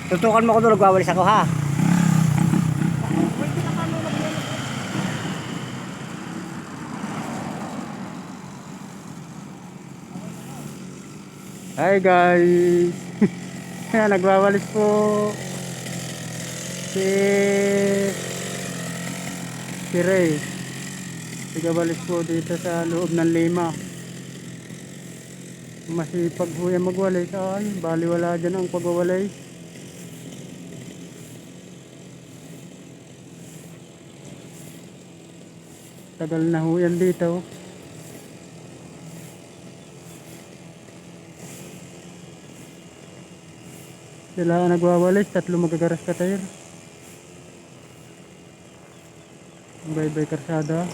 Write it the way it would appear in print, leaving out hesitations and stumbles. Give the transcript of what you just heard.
Tutukan mo ako doon, nagwawalis ako ha. Hi guys. Ayan, nagwawalis po si Ray. Nagwawalis po dito sa loob ng lima. Masipag po yan magwalis. Ay, baliwala dyan ang pagwawalis. Tagal na ho yan dito. Sila ang nagwawalis, tatlo magagaras ka tayo. Bye bye karsada.